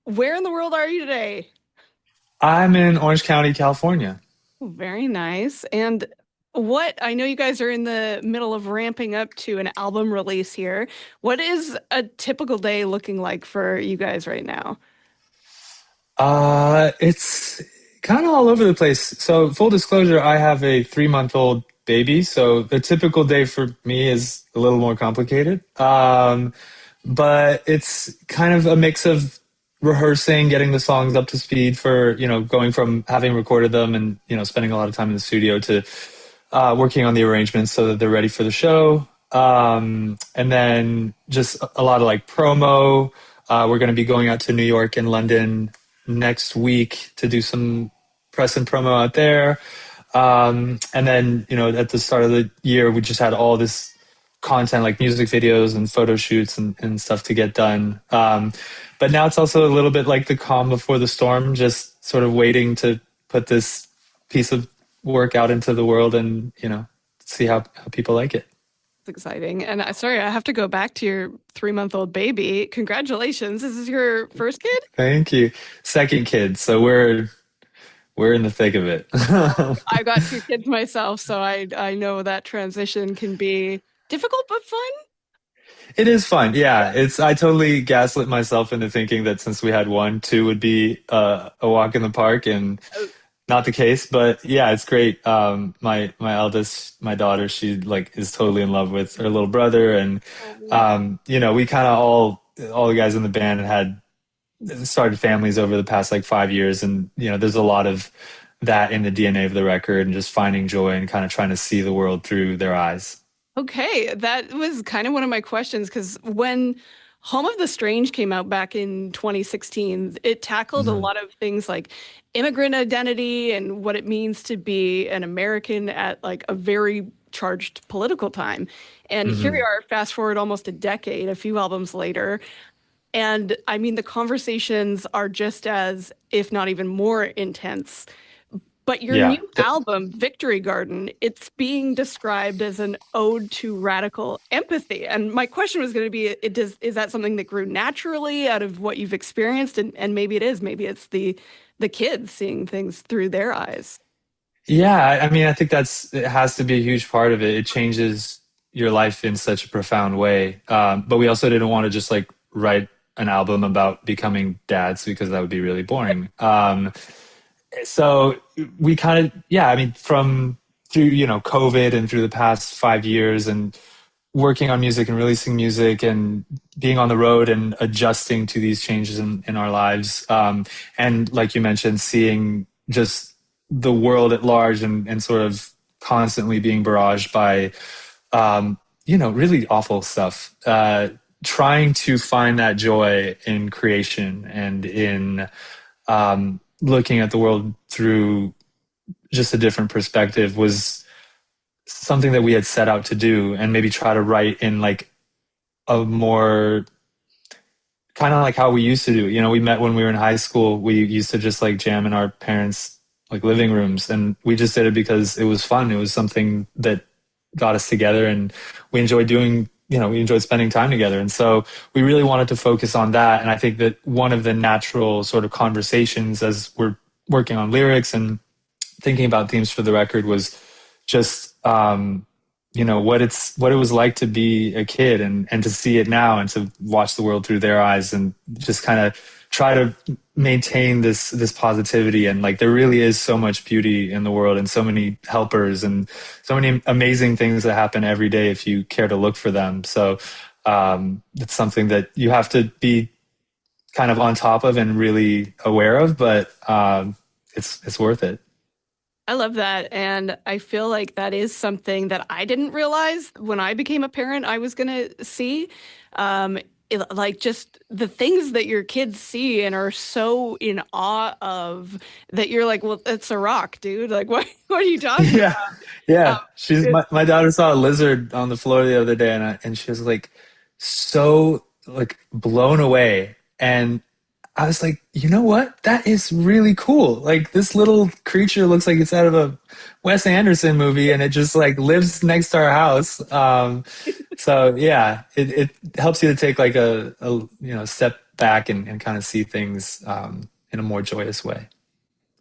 Where in the world are you today? I'm in Orange County, California. Oh, very nice. And I know you guys are in the middle of ramping up to an album release here. What is a typical day looking like for you guys right now? It's kind of all over the place. So, full disclosure, I have a 3-month-old baby, so the typical day for me is a little more complicated. But it's kind of a mix of rehearsing, getting the songs up to speed for, going from having recorded them and, spending a lot of time in the studio to working on the arrangements so that they're ready for the show. And then just a lot of like promo. We're going to be going out to New York and London next week to do some press and promo out there. And then, at the start of the year, we just had all this content like music videos and photo shoots and stuff to get done. But now it's also a little bit like the calm before the storm, just sort of waiting to put this piece of work out into the world and, see how people like it. It's exciting. And sorry, I have to go back to your 3-month-old baby. Congratulations. This is your first kid? Thank you. Second kid, so we're in the thick of it. I've got two kids myself, so I know that transition can be difficult but fun. It is fun. Yeah, it's I totally gaslit myself into thinking that since we had one, two would be a walk in the park, and Oh, not the case. But yeah, it's great. My eldest, my daughter, she like is totally in love with her little brother, and oh, we kind of all the guys in the band had started families over the past like 5 years, and there's a lot of that in the DNA of the record, and just finding joy and kind of trying to see the world through their eyes. okay, that was kind of one of my questions because when Home of the Strange came out back in 2016, it tackled a Mhm. lot of things like immigrant identity and what it means to be an American at like a very charged political time. And here we Mhm. are, fast forward almost a decade, a few albums later. And I mean, the conversations are just as, if not even more intense. But your Yeah. new album, Victory Garden, it's being described as an ode to radical empathy. And my question was going to be, is that something that grew naturally out of what you've experienced? And maybe it is. Maybe it's the kids seeing things through their eyes. Yeah, I mean, I think it has to be a huge part of it. It changes your life in such a profound way. But we also didn't want to just like write an album about becoming dads because that would be really boring. So we kind of, yeah, I mean, from through, COVID and through the past 5 years and working on music and releasing music and being on the road and adjusting to these changes in our lives. And like you mentioned, seeing just the world at large and sort of constantly being barraged by, really awful stuff. Trying to find that joy in creation and in looking at the world through just a different perspective was something that we had set out to do and maybe try to write in like a more kind of like how we used to do. We met when we were in high school. We used to just like jam in our parents' like living rooms, and we just did it because it was fun. It was something that got us together, and we enjoyed doing. We enjoyed spending time together, and so we really wanted to focus on that. And I think that one of the natural sort of conversations as we're working on lyrics and thinking about themes for the record was just what it was like to be a kid and to see it now and to watch the world through their eyes and just kind of try to maintain this positivity. And like there really is so much beauty in the world and so many helpers and so many amazing things that happen every day if you care to look for them. So it's something that you have to be kind of on top of and really aware of, but it's worth it. I love that. And I feel like that is something that I didn't realize when I became a parent I was going to see. Like just the things that your kids see and are so in awe of that you're like, well, it's a rock, dude. Like, what are you talking Yeah, about? yeah. My daughter saw a lizard on the floor the other day, and she was like so like blown away. And I was like, you know what? That is really cool. Like this little creature looks like it's out of a Wes Anderson movie, and it just like lives next to our house. So yeah, it helps you to take like a step back and kind of see things in a more joyous way.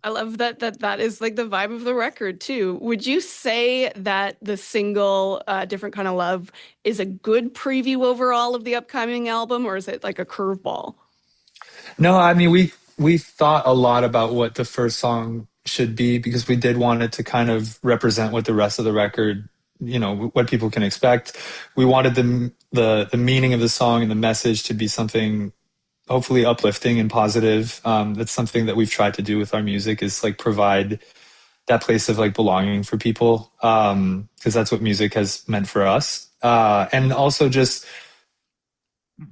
I love that is like the vibe of the record too. Would you say that the single Different Kind of Love is a good preview overall of the upcoming album, or is it like a curveball? No, I mean we thought a lot about what the first song should be because we did want it to kind of represent what the rest of the record, what people can expect. We wanted the meaning of the song and the message to be something hopefully uplifting and positive. That's something that we've tried to do with our music is like provide that place of like belonging for people, because that's what music has meant for us. And also just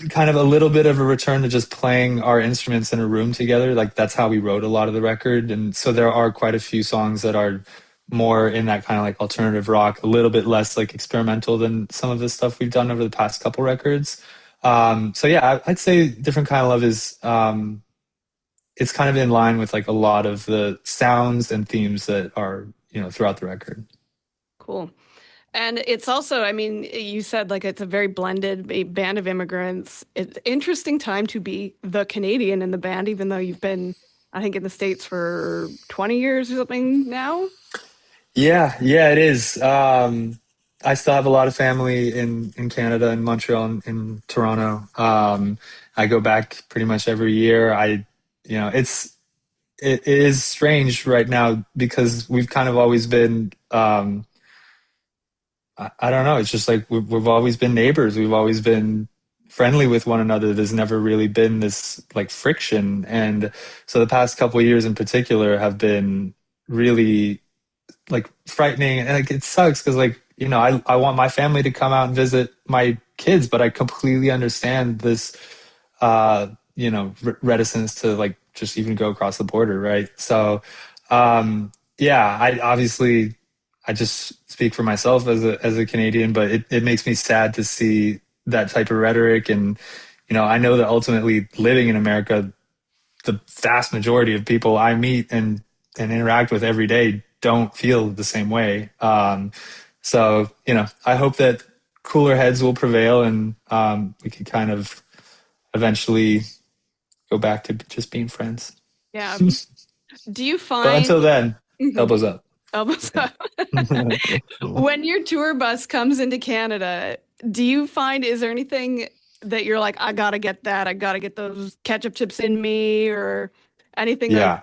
kind of a little bit of a return to just playing our instruments in a room together. Like that's how we wrote a lot of the record. And so there are quite a few songs that are more in that kind of like alternative rock, a little bit less like experimental than some of the stuff we've done over the past couple records. So yeah, I'd say Different Kind of Love is it's kind of in line with like a lot of the sounds and themes that are, throughout the record. Cool. And it's also, I mean, you said like it's a very blended band of immigrants. It's an interesting time to be the Canadian in the band, even though you've been, I think, in the States for 20 years or something now. Yeah, yeah, it is. I still have a lot of family in Canada, in Montreal, in Toronto. I go back pretty much every year. It is strange right now because we've kind of always been. I don't know. It's just like we've always been neighbors. We've always been friendly with one another. There's never really been this like friction, and so the past couple of years in particular have been really like frightening, and like it sucks because like I want my family to come out and visit my kids, but I completely understand this reticence to like just even go across the border, right? So yeah, I just speak for myself as a Canadian, but it makes me sad to see that type of rhetoric. And I know that ultimately living in America, the vast majority of people I meet and interact with every day don't feel the same way. So I hope that cooler heads will prevail, and we can kind of eventually go back to just being friends. Yeah. Do you But find until then, Mhm. elbows up. Almost Yeah. when your tour bus comes into Canada, do you find is there anything that you're like, I gotta get that, I gotta get those ketchup chips in me, or anything like Yeah.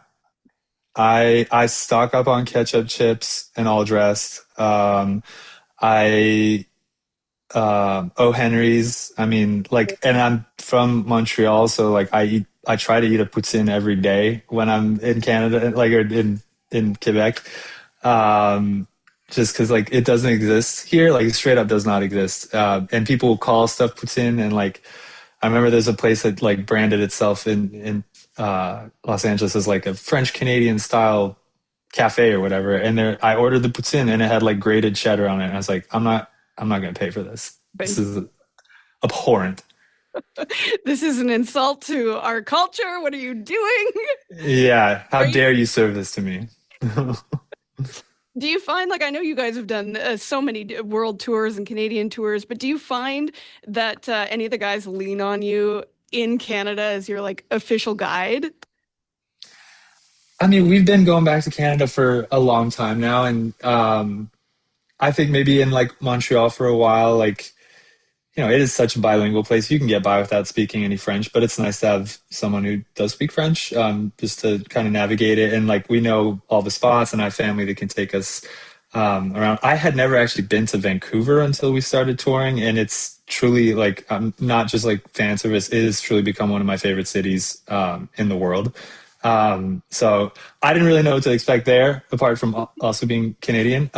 I stock up on ketchup chips and all dressed. I O. Henry's. I mean, like, and I'm from Montreal, so like I try to eat a poutine every day when I'm in Canada, like or in Quebec. Um, just because like it doesn't exist here, like straight up does not exist. And people call stuff poutine, and like I remember there's a place that like branded itself in Los Angeles as like a French Canadian style cafe or whatever. And there, I ordered the poutine and it had like grated cheddar on it. And I was like, I'm not going to pay for this. This that? is abhorrent. This is an insult to our culture. What are you doing? Yeah. How Are you, dare you serve this to me? do you find like I know you guys have done so many world tours and Canadian tours, but do you find that any of the guys lean on you in Canada as your like official guide? I mean, we've been going back to Canada for a long time now. And I think maybe in like Montreal for a while, like, it is such a bilingual place. You can get by without speaking any French, but it's nice to have someone who does speak French, just to kind of navigate it. And like we know all the spots, and I have family that can take us around. I had never actually been to Vancouver until we started touring, and it's truly like I'm not just like fan service. It has truly become one of my favorite cities in the world. So I didn't really know what to expect there, apart from also being Canadian.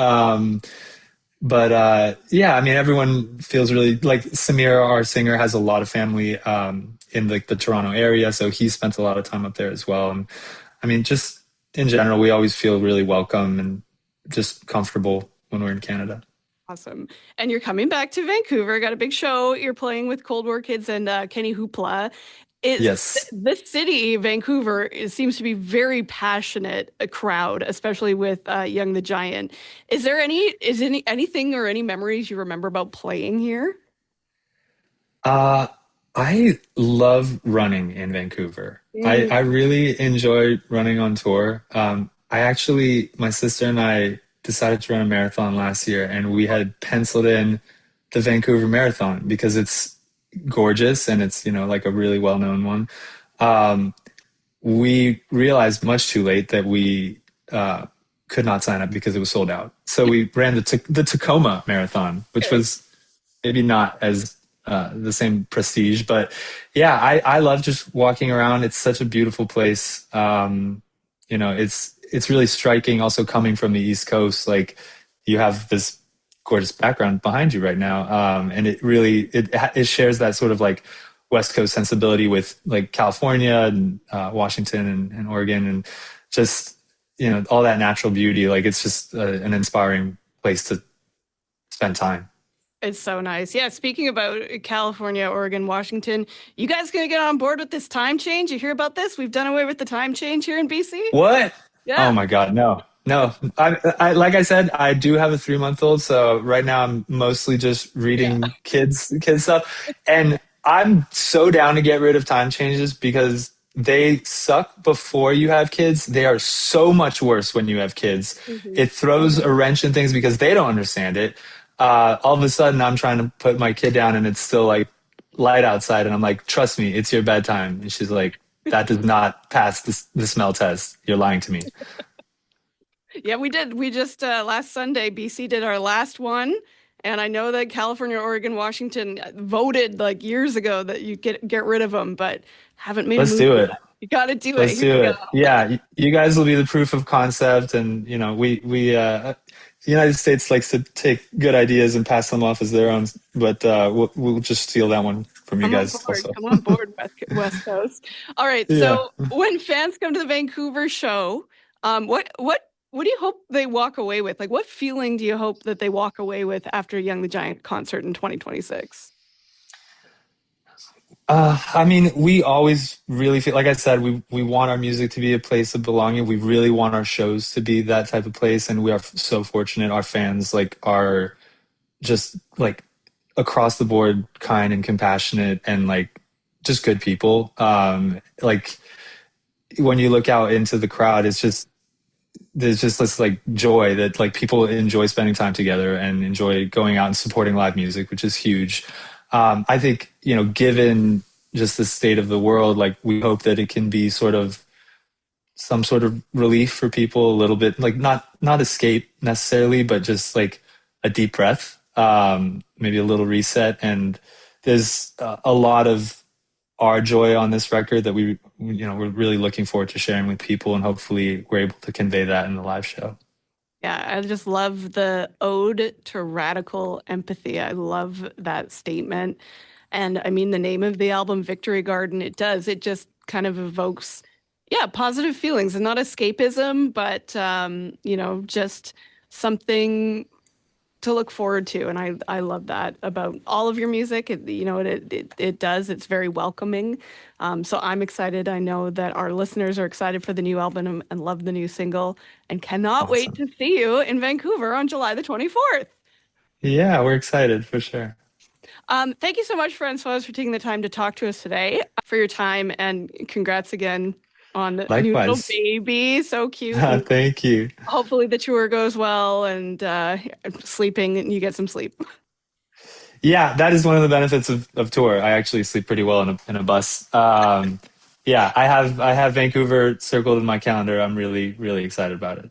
But yeah, I mean, everyone feels really like Samir, our singer, has a lot of family in like the Toronto area, so he spent a lot of time up there as well. And I mean, just in general, we always feel really welcome and just comfortable when we're in Canada. Awesome. And you're coming back to Vancouver. Got a big show. You're playing with Cold War Kids and Kenny Hoopla. Is Yes. this city, Vancouver, seems to be very passionate a crowd, especially with Young the Giant. Is anything or any memories you remember about playing here? I love running in Vancouver. I Mm. really enjoy running on tour. My sister and I decided to run a marathon last year, and we had penciled in the Vancouver Marathon because it's gorgeous and it's, like a really well-known one. Um, we realized much too late that we could not sign up because it was sold out. So we ran the Tacoma Marathon, which Okay. was maybe not as the same prestige, but yeah, I love just walking around. It's such a beautiful place. It's really striking. Also coming from the East Coast, like you have this gorgeous background behind you right now, and it shares that sort of like West Coast sensibility with like California and Washington and Oregon and just all that natural beauty. Like it's just an inspiring place to spend time. It's so nice. Yeah, speaking about California, Oregon, Washington, you guys gonna get on board with this time change? You hear about this? We've done away with the time change here in BC. What? Oh Yeah. my God, no, no. I like I said, I do have a 3-month-old, so right now I'm mostly just Yeah. reading kids stuff, and I'm so down to get rid of time changes because they suck before you have kids. They are so much worse when you have kids. Mhm. It throws a wrench in things because they don't understand it. All of a sudden, I'm trying to put my kid down, and it's still like light outside, and I'm like, "Trust me, it's your bedtime." And she's like, that does not pass the smell test. You're lying to me. Yeah, we did. We just last Sunday, BC did our last one, and I know that California, Oregon, Washington voted like years ago that you get rid of them, but haven't made a Let's move do yet. it. You got to do it. Let's Here do we go. it. Yeah, you guys will be the proof of concept, and the United States likes to take good ideas and pass them off as their own, but we'll just steal that one from you Come on guys board. also. Come on board, West Coast. All right. Yeah. So when fans come to the Vancouver show, what do you hope they walk away with? Like, what feeling do you hope that they walk away with after Young the Giant concert in 2026? I mean, we always really feel, like I said, we want our music to be a place of belonging. We really want our shows to be that type of place, and we are so fortunate. Our fans like are just like across the board kind and compassionate and like just good people. Like when you look out into the crowd, it's just there's just this like joy that like people enjoy spending time together and enjoy going out and supporting live music, which is huge. I think, given just the state of the world, like we hope that it can be sort of some sort of relief for people, a little bit like not escape necessarily, but just like a deep breath, maybe a little reset. And there's a lot of our joy on this record that we're really looking forward to sharing with people, and hopefully we're able to convey that in the live show. Yeah, I just love the ode to radical empathy. I love that statement. And I mean, the name of the album, Victory Garden, it does. It just kind of evokes, yeah, positive feelings and not escapism, but, just something to look forward to. And I love that about all of your music. It does. It's very welcoming. So I'm excited. I know that our listeners are excited for the new album and love the new single and cannot wait Awesome. to see you in Vancouver on July the 24th. Yeah, we're excited for sure. Thank you so much, François, for taking the time to talk to us today, for your time, and congrats again on the new little Likewise. baby. So cute. And Thank you. hopefully the tour goes well and sleeping and you get some sleep. Yeah, that is one of the benefits of tour. I actually sleep pretty well in a bus. Yeah, I have Vancouver circled in my calendar. I'm really, really excited about it.